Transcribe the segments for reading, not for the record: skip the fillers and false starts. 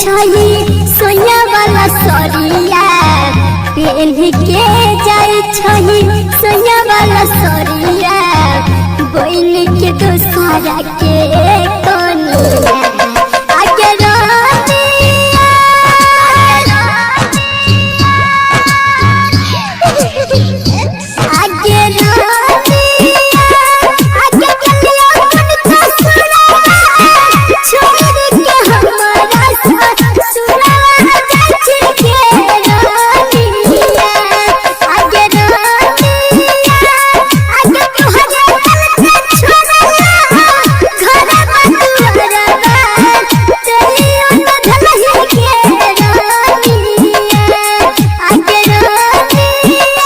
छही सोया वाला सरिया पेन के जाई छही सोया वाला सरिया बोल के दोसरा के कनिया आगे रानिया आगे रानिया आगे कलिया मन का सुना छोड़ के हमारा सुना जाची के रानिया आगे रानिया आगे तोहरे गल से छोड़ा घर बतुरा चलियो न धलही के रानिया आगे रानिया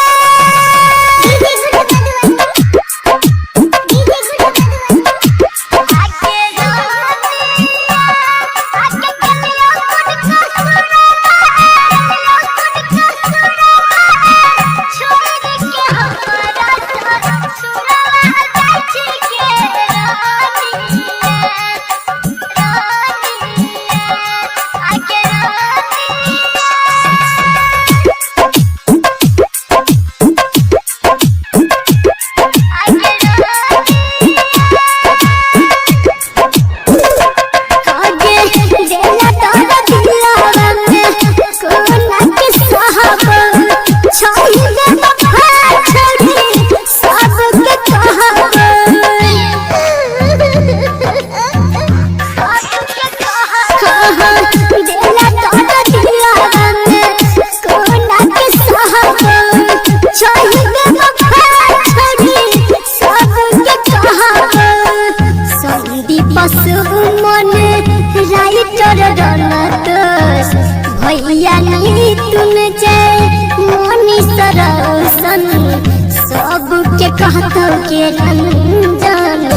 भैया नी तुम जय मोनी सरसन सबके कहतो के रंजन